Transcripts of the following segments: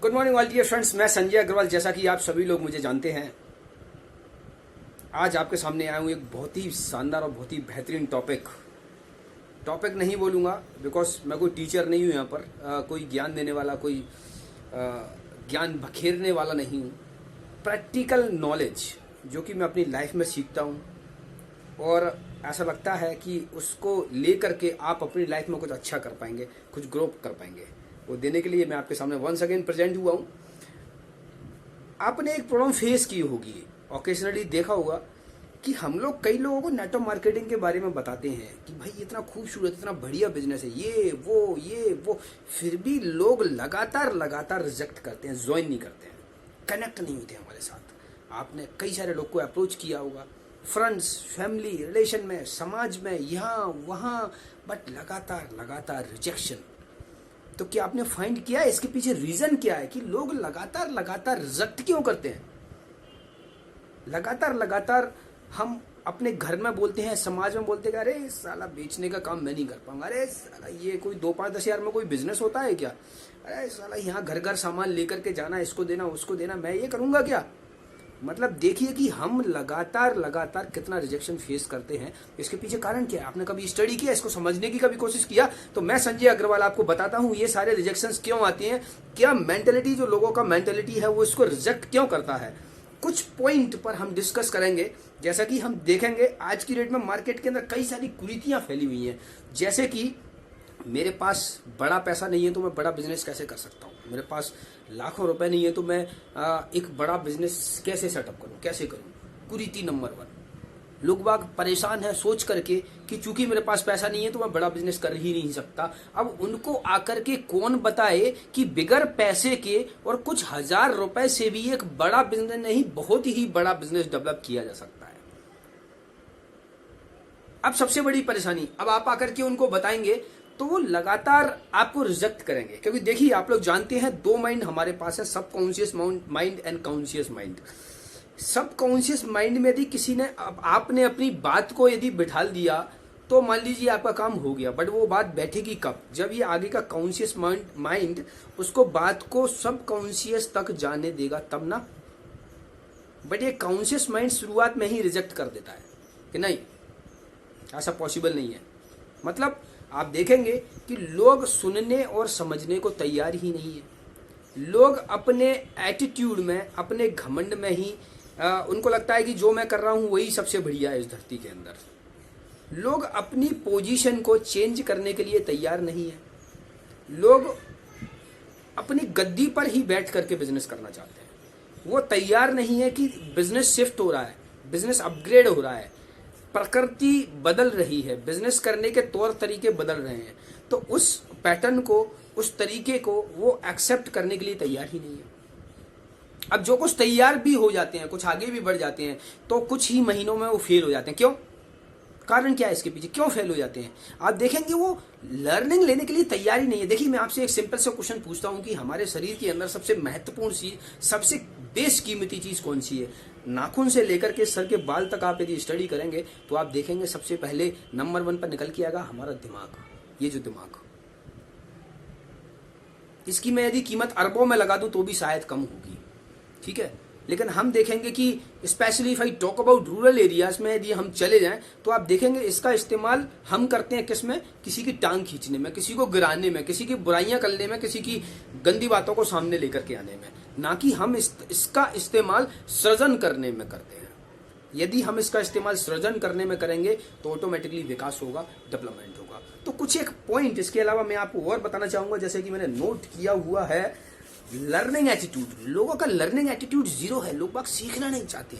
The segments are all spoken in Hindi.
Good morning all dear friends, मैं संजय अग्रवाल। जैसा कि आप सभी लोग मुझे जानते हैं, आज आपके सामने आया हूँ एक बहुत ही शानदार और बहुत ही बेहतरीन टॉपिक नहीं बोलूँगा बिकॉज मैं कोई टीचर नहीं हूँ यहाँ पर, कोई ज्ञान देने वाला, कोई ज्ञान बखेरने वाला नहीं हूँ। प्रैक्टिकल नॉलेज जो कि मैं अपनी लाइफ में सीखता हूँ और ऐसा लगता है कि उसको लेकर के आप अपनी लाइफ में कुछ अच्छा कर पाएंगे, कुछ ग्रो कर पाएंगे, वो देने के लिए मैं आपके सामने वंस अगेन प्रेजेंट हुआ हूँ। आपने एक प्रॉब्लम फेस की होगी, ओकेजनली देखा होगा कि हम लोग कई लोगों को नेटवर्क मार्केटिंग के बारे में बताते हैं कि भाई इतना खूबसूरत, इतना बढ़िया बिजनेस है, ये वो, फिर भी लोग लगातार रिजेक्ट करते हैं, ज्वाइन नहीं करते हैं, कनेक्ट नहीं होते हमारे साथ। आपने कई सारे लोग को अप्रोच किया होगा, फ्रेंड्स, फैमिली, रिलेशन में, समाज में, यहाँ वहाँ, बट लगातार रिजेक्शन। तो क्या आपने फाइंड किया है इसके पीछे रीजन क्या है कि लोग लगातार रिजेक्ट क्यों करते हैं? लगातार हम अपने घर में बोलते हैं, समाज में बोलते हैं, अरे साला बेचने का काम मैं नहीं कर पाऊंगा, अरे साला ये कोई 2-5-10 हज़ार में कोई बिजनेस होता है क्या, अरे साला यहाँ घर सामान लेकर के जाना, इसको देना उसको देना, मैं ये करूंगा क्या? मतलब देखिए कि हम लगातार कितना रिजेक्शन फेस करते हैं। इसके पीछे कारण क्या है? आपने कभी स्टडी किया, इसको समझने की कभी कोशिश किया? तो मैं संजय अग्रवाल आपको बताता हूं ये सारे रिजेक्शंस क्यों आती हैं, क्या मेंटेलिटी, जो लोगों का मेंटेलिटी है वो इसको रिजेक्ट क्यों करता है। कुछ पॉइंट पर हम डिस्कस करेंगे। जैसा कि हम देखेंगे आज की डेट में मार्केट के अंदर कई सारी कुरीतियां फैली हुई हैं, जैसे कि मेरे पास बड़ा पैसा नहीं है तो मैं बड़ा बिजनेस कैसे कर सकता हूँ, मेरे पास लाखों रुपए नहीं है तो मैं एक बड़ा बिजनेस कैसे सेटअप करूँ, कैसे करूँ। कुरीति नंबर 1, लोग बाग परेशान है सोच करके कि चूंकि मेरे पास पैसा नहीं है तो मैं बड़ा बिजनेस कर ही नहीं सकता। अब उनको आकर के कौन बताए कि बिगर पैसे के और कुछ हजार रुपए से भी एक बड़ा बिजनेस नहीं, बहुत ही बड़ा बिजनेस डेवलप किया जा सकता है। अब सबसे बड़ी परेशानी, अब आप आकर के उनको बताएंगे तो वो लगातार आपको रिजेक्ट करेंगे, क्योंकि देखिए आप लोग जानते हैं दो माइंड हमारे पास है, सब conscious mind and conscious mind. सब कॉन्शियस माइंड में यदि किसी ने, आपने अपनी बात को यदि बिठा दिया तो मान लीजिए आपका काम हो गया, बट वो बात बैठेगी कब? जब ये आगे का कॉन्शियस माइंड उसको बात को सब कॉन्शियस तक जाने देगा तब ना। बट ये कॉन्शियस माइंड शुरुआत में ही रिजेक्ट कर देता है कि नहीं, ऐसा पॉसिबल नहीं है। मतलब आप देखेंगे कि लोग सुनने और समझने को तैयार ही नहीं है। लोग अपने एटीट्यूड में, अपने घमंड में ही उनको लगता है कि जो मैं कर रहा हूं वही सबसे बढ़िया है इस धरती के अंदर। लोग अपनी पोजीशन को चेंज करने के लिए तैयार नहीं है। लोग अपनी गद्दी पर ही बैठ करके बिजनेस करना चाहते हैं। वो तैयार नहीं है कि बिजनेस शिफ्ट हो रहा है, बिजनेस अपग्रेड हो रहा है, प्रकृति बदल रही है, बिजनेस करने के तौर तरीके बदल रहे हैं, तो उस पैटर्न को, उस तरीके को वो एक्सेप्ट करने के लिए तैयार ही नहीं है। अब जो कुछ तैयार भी हो जाते हैं, कुछ आगे भी बढ़ जाते हैं, तो कुछ ही महीनों में वो फेल हो जाते हैं। क्यों? कारण क्या है इसके पीछे, क्यों फेल हो जाते हैं? आप देखेंगे वो लर्निंग लेने के लिए तैयार ही नहीं है। देखिए मैं आपसे एक सिंपल सा क्वेश्चन पूछता हूं कि हमारे शरीर के अंदर सबसे महत्वपूर्ण चीज, सबसे बेशकीमती चीज कौन सी है? नाखून से लेकर के सर के बाल तक आप यदि स्टडी करेंगे तो आप देखेंगे सबसे पहले नंबर 1 पर निकल के आएगा हमारा दिमाग। ये जो दिमाग, इसकी मैं यदि कीमत अरबों में लगा दूं तो भी शायद कम होगी, ठीक है। लेकिन हम देखेंगे कि specially if I talk about rural areas में यदि हम चले जाएं तो आप देखेंगे इसका इस्तेमाल हम करते हैं किस में? किसी की टांग खींचने में, किसी को गिराने में, किसी की बुराइयां करने में, किसी की गंदी बातों को सामने लेकर के आने में, ना कि हम इसका इस्तेमाल सृजन करने में करते हैं। यदि हम इसका इस्तेमाल सृजन करने में करेंगे तो ऑटोमेटिकली विकास होगा, डेवलपमेंट होगा। तो कुछ एक पॉइंट इसके अलावा मैं आपको और बताना चाहूंगा, जैसे कि मैंने नोट किया हुआ है, लर्निंग एटीट्यूड। लोगों का लर्निंग एटीट्यूड जीरो है। लोग बाग सीखना नहीं चाहते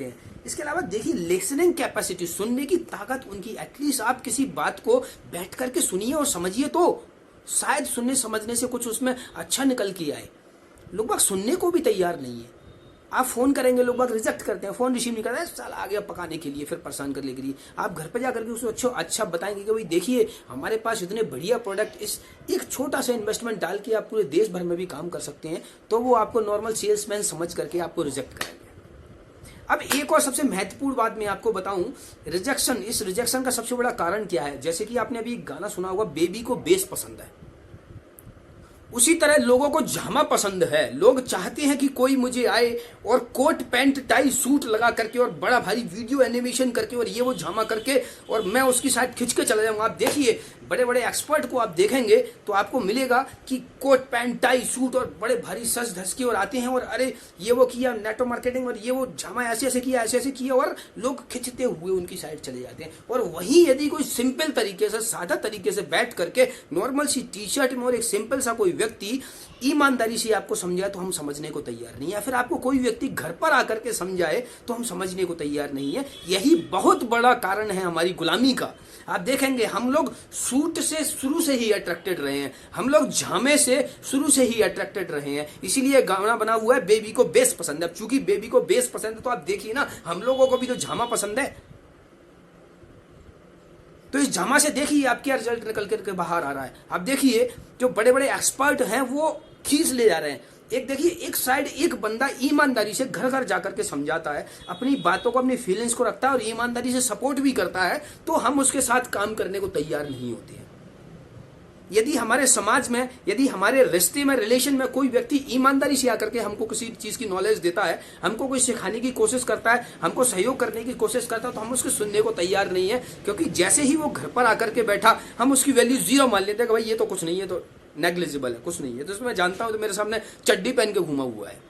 हैं। इसके अलावा देखिए लिसनिंग कैपेसिटी, सुनने की ताकत उनकी, एटलीस्ट आप किसी बात को बैठ करके सुनिए और समझिए तो शायद सुनने समझने से कुछ उसमें अच्छा निकल के आए। लोग बाग सुनने को भी तैयार नहीं है। आप फोन करेंगे, लोग बाग रिजेक्ट करते हैं, फोन रिसीव नहीं करते हैं, साला आ गया पकाने के लिए, फिर परेशान करने के लिए। आप घर पे जाकर के उसको अच्छा बताएंगे कि भाई देखिए हमारे पास इतने बढ़िया प्रोडक्ट, इस एक छोटा सा इन्वेस्टमेंट डाल के आप पूरे देश भर में भी काम कर सकते हैं, तो वो आपको नॉर्मल सेल्समैन समझ करके आपको रिजेक्ट करेंगे। अब एक और सबसे महत्वपूर्ण बात मैं आपको बताऊं, रिजेक्शन। इस रिजेक्शन का सबसे बड़ा कारण क्या है? जैसे कि आपने अभी एक गाना सुना होगा, बेबी को बेस पसंद है। उसी तरह लोगों को झामा पसंद है। लोग चाहते हैं कि कोई मुझे आए और कोट पैंट टाई सूट लगा करके और बड़ा भारी वीडियो एनिमेशन करके और ये वो झामा करके और मैं उसकी साइड खिंच के चला जाऊंगा। आप देखिए बड़े बड़े एक्सपर्ट को आप देखेंगे तो आपको मिलेगा कि कोट पैंट टाई सूट और बड़े भारी सज धस के और आते हैं और अरे ये वो किया नेटवर्क मार्केटिंग और ये वो झामा ऐसे ऐसे किया ऐसे ऐसे किया और लोग खिंचते हुए उनकी साइड चले जाते हैं। और वहीं यदि कोई सिंपल तरीके से सादा तरीके से बैठ करके नॉर्मल सी टी शर्ट में और एक सिंपल सा कोई व्यक्ति ईमानदारी से आपको समझाए तो हम समझने को तैयार नहीं है। फिर आपको कोई व्यक्ति घर पर आकर के समझाए तो हम समझने को तैयार नहीं है। यही बहुत बड़ा कारण है हमारी गुलामी का। आप देखेंगे हम लोग सूट से शुरू से ही अट्रैक्टेड रहे हैं, हम लोग झामे से शुरू से ही अट्रैक्टेड रहे हैं। इसीलिए गाना बना हुआ है बेबी को बेस पसंद है। अब चूंकि बेबी को बेस पसंद है तो आप देखिए ना, हम लोगों को भी तो झामा पसंद है। तो इस झामा से देखिए आप क्या रिजल्ट निकल करके बाहर आ रहा है। आप देखिए जो बड़े बड़े एक्सपर्ट हैं वो खींच ले जा रहे हैं। एक देखिए एक साइड एक बंदा ईमानदारी से घर घर जाकर के समझाता है, अपनी बातों को अपनी फीलिंग्स को रखता है और ईमानदारी से सपोर्ट भी करता है, तो हम उसके साथ काम करने को तैयार नहीं होते हैं। यदि हमारे समाज में, यदि हमारे रिश्ते में, रिलेशन में कोई व्यक्ति ईमानदारी से आकर के हमको किसी चीज की नॉलेज देता है, हमको कोई सिखाने की कोशिश करता है, हमको सहयोग करने की कोशिश करता है, तो हम उसको सुनने को तैयार नहीं है। क्योंकि जैसे ही वो घर पर आकर के बैठा हम उसकी वैल्यू जीरो मान लेते हैं कि भाई ये तो कुछ नहीं है, तो नेग्लिजिबल है, कुछ नहीं है। तो उसमें जानता हूं तो मेरे सामने चड्डी पहन के घूमा हुआ है।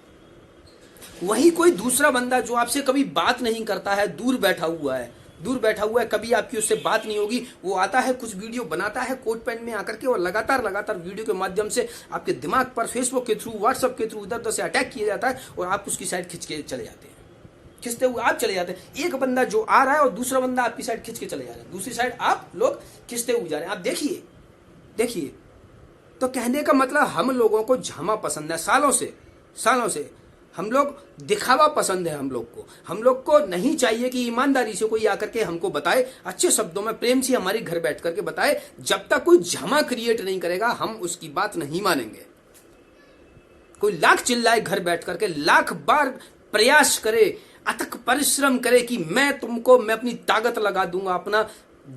वही कोई दूसरा बंदा जो आपसे कभी बात नहीं करता है, दूर बैठा हुआ है, कभी आपकी उससे बात नहीं होगी, वो आता है कुछ वीडियो बनाता है कोट पैंट में आकर के और लगातार वीडियो के माध्यम से आपके दिमाग पर फेसबुक के थ्रू, व्हाट्सएप के थ्रू इधर उधर से अटैक किया जाता है और आप उसकी साइड खिंच के चले जाते हैं, खिंचते हुए आप चले जाते हैं। एक बंदा जो आ रहा है और दूसरा बंदा आपकी साइड खिंच के चले जा रहे हैं, दूसरी साइड आप लोग खिंचते हुए जा रहे हैं। आप देखिए तो कहने का मतलब हम लोगों को झामा पसंद है। सालों से हम लोग दिखावा पसंद है। हम लोग को नहीं चाहिए कि ईमानदारी से कोई आकर के हमको बताए, अच्छे शब्दों में प्रेम से हमारे घर बैठ करके बताए। जब तक कोई झामा क्रिएट नहीं करेगा हम उसकी बात नहीं मानेंगे। कोई लाख चिल्लाए घर बैठ करके, लाख बार प्रयास करे, अथक परिश्रम करे कि मैं अपनी ताकत लगा दूंगा, अपना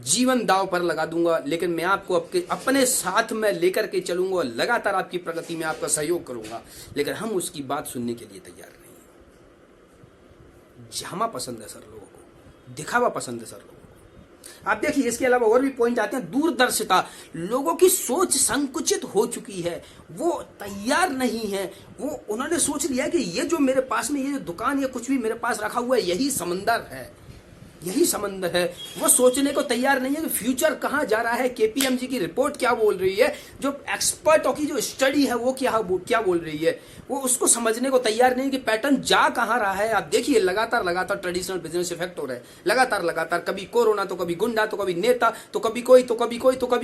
जीवन दांव पर लगा दूंगा, लेकिन मैं आपको अपने साथ में लेकर के चलूंगा और लगातार आपकी प्रगति में आपका सहयोग करूंगा, लेकिन हम उसकी बात सुनने के लिए तैयार नहीं है। झामा पसंद है सर लोगों को, दिखावा पसंद है सर लोगों को। आप देखिए इसके अलावा और भी पॉइंट आते हैं। दूरदर्शिता, लोगों की सोच संकुचित हो चुकी है, वो तैयार नहीं है। उन्होंने सोच लिया कि ये जो मेरे पास में ये जो दुकान या कुछ भी मेरे पास रखा हुआ है यही समंदर है। वो सोचने को तैयार नहीं है कि फ्यूचर कहां जा रहा है। केपीएमजी की रिपोर्ट क्या बोल रही है, जो एक्सपर्टों की जो स्टडी है वो क्या बोल रही है, वो उसको समझने को तैयार नहीं कि पैटर्न जा कहां रहा है। आप देखिए लगातार ट्रेडिशनल बिजनेस इफेक्ट हो रहा है, लगातार कभी कोरोना तो कभी गुंडा तो कभी नेता तो कभी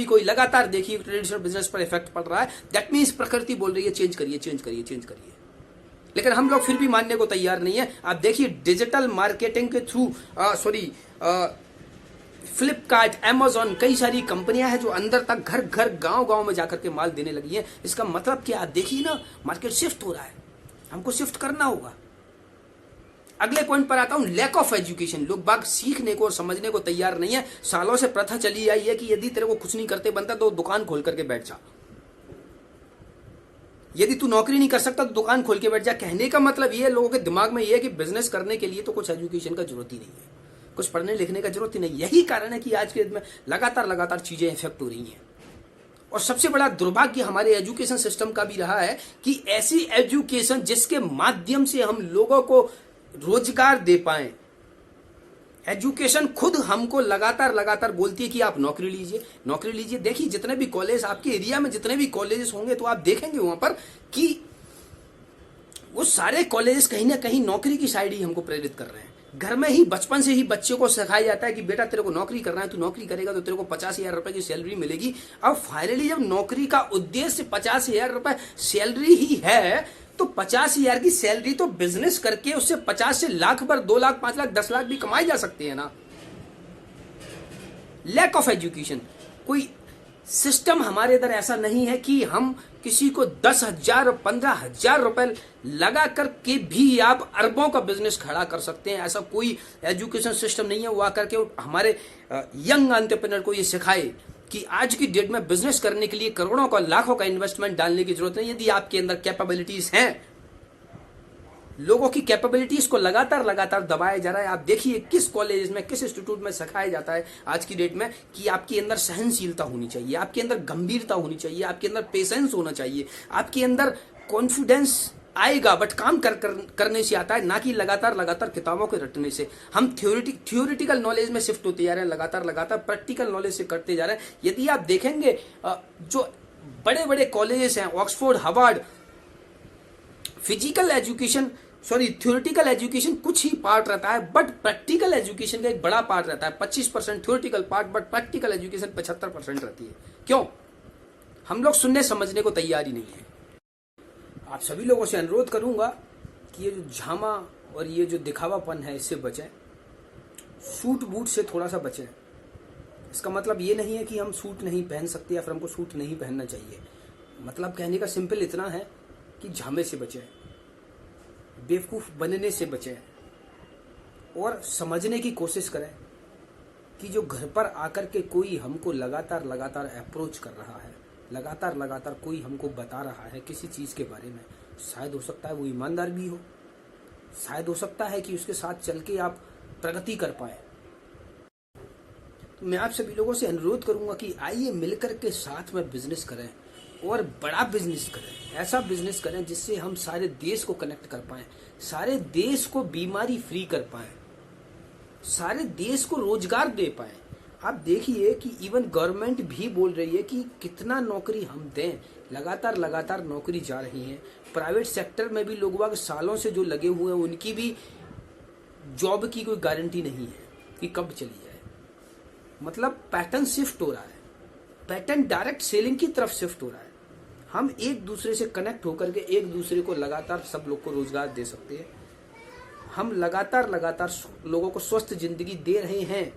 कोई लगातार देखिए ट्रेडिशनल बिजनेस पर इफेक्ट पड़ रहा है। दैट मीन्स प्रकृति बोल रही है चेंज करिए, लेकिन हम लोग फिर भी मानने को तैयार नहीं है। आप देखिए डिजिटल मार्केटिंग के थ्रू फ्लिपकार्ट, अमेजॉन, कई सारी कंपनियां हैं जो अंदर तक घर गांव में जाकर के माल देने लगी हैं। इसका मतलब क्या, आप देखिए ना, मार्केट शिफ्ट हो रहा है, हमको शिफ्ट करना होगा। अगले पॉइंट पर आता हूं, लैक ऑफ एजुकेशन। लोग बाग सीखने को और समझने को तैयार नहीं है। सालों से प्रथा चली आई है कि यदि तेरे को कुछ नहीं करते बनता तो दुकान खोल करके बैठ जा, यदि तू नौकरी नहीं कर सकता तो दुकान खोल के बैठ जा। कहने का मतलब ये है, लोगों के दिमाग में ये है कि बिजनेस करने के लिए तो कुछ एजुकेशन का जरूरत ही नहीं है, कुछ पढ़ने लिखने का जरूरत ही नहीं। यही कारण है कि आज के दिन में लगातार चीजें इफेक्ट हो रही हैं। और सबसे बड़ा दुर्भाग्य हमारे एजुकेशन सिस्टम का भी रहा है कि ऐसी एजुकेशन जिसके माध्यम से हम लोगों को रोजगार दे पाए, एजुकेशन खुद हमको लगातार बोलती है कि आप नौकरी लीजिए। देखिए जितने भी कॉलेज आपके एरिया में, जितने भी कॉलेजेस होंगे तो आप देखेंगे वहां पर कि वो सारे कॉलेजेस कहीं ना कहीं नौकरी की साइड ही हमको प्रेरित कर रहे हैं। घर में ही बचपन से ही बच्चों को सिखाया जाता है कि बेटा तेरे को नौकरी करना है, तू नौकरी करेगा तो तेरे को 50,000 रुपए की सैलरी मिलेगी। अब फाइनली जब नौकरी का उद्देश्य 50,000 रुपए सैलरी ही है तो 50,000 की सैलरी तो बिजनेस करके उससे 50 से लाख पर 2 लाख 5 लाख 10 लाख भी कमाए जा सकते हैं ना। लैक ऑफ एजुकेशन, कोई सिस्टम हमारे इधर ऐसा नहीं है कि हम किसी को 10,000 और 15,000 रुपए लगा करके भी आप अरबों का बिजनेस खड़ा कर सकते हैं। ऐसा कोई एजुकेशन सिस्टम नहीं है वो आकर के हमारे यंग एंटरप्रेन्योर को ये सिखाए कि आज की डेट में बिजनेस करने के लिए करोड़ों का लाखों का इन्वेस्टमेंट डालने की जरूरत नहीं। यदि आपके अंदर कैपेबिलिटीज हैं, लोगों की कैपेबिलिटीज को लगातार दबाया जा रहा है। आप देखिए किस कॉलेज में, किस इंस्टीट्यूट में सिखाया जाता है आज की डेट में कि आपके अंदर सहनशीलता होनी चाहिए, आपके अंदर गंभीरता होनी चाहिए, आपके अंदर पेशेंस होना चाहिए, आपके अंदर कॉन्फिडेंस आएगा, बट काम करने से आता है, ना कि लगातार किताबों के रटने से। हम थ्योरेटिकल नॉलेज में शिफ्ट होते जा रहे हैं, लगातार प्रैक्टिकल नॉलेज से करते जा रहे हैं। यदि आप देखेंगे जो बड़े बड़े कॉलेजेस हैं, Oxford, Harvard, physical education theoretical education कुछ ही पार्ट रहता है, बट प्रैक्टिकल एजुकेशन का एक बड़ा पार्ट रहता है। 25% theoretical part, but practical education 75% रहती है। क्यों? हम लोग सुनने समझने को तैयार ही नहीं है। आप सभी लोगों से अनुरोध करूंगा कि ये जो झामा और ये जो दिखावापन है, इससे बचें। सूट बूट से थोड़ा सा बचें। इसका मतलब ये नहीं है कि हम सूट नहीं पहन सकते या फिर हमको सूट नहीं पहनना चाहिए। मतलब कहने का सिंपल इतना है कि झामे से बचें, बेवकूफ बनने से बचें और समझने की कोशिश करें कि जो घर पर आकर के कोई हमको लगातार अप्रोच कर रहा है, लगातार कोई हमको बता रहा है किसी चीज के बारे में, शायद हो सकता है वो ईमानदार भी हो, शायद हो सकता है कि उसके साथ चल के आप प्रगति कर पाए। तो मैं आप सभी लोगों से अनुरोध करूंगा कि आइए मिलकर के साथ में बिजनेस करें और बड़ा बिजनेस करें। ऐसा बिजनेस करें जिससे हम सारे देश को कनेक्ट कर पाएं, सारे देश को बीमारी फ्री कर पाएं, सारे देश को रोजगार दे पाएं। आप देखिए कि इवन गवर्नमेंट भी बोल रही है कि कितना नौकरी हम दें, लगातार नौकरी जा रही है। प्राइवेट सेक्टर में भी लोग सालों से जो लगे हुए हैं, उनकी भी जॉब की कोई गारंटी नहीं है कि कब चली जाए। मतलब पैटर्न शिफ्ट हो रहा है, पैटर्न डायरेक्ट सेलिंग की तरफ शिफ्ट हो रहा है। हम एक दूसरे से कनेक्ट होकर के एक दूसरे को लगातार सब लोग को रोजगार दे सकते हैं। हम लगातार लोगों को स्वस्थ जिंदगी दे रहे हैं।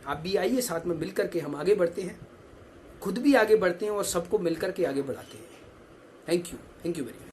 आप भी आइए, साथ में मिलकर के हम आगे बढ़ते हैं, खुद भी आगे बढ़ते हैं और सबको मिलकर के आगे बढ़ाते हैं। Thank you very much.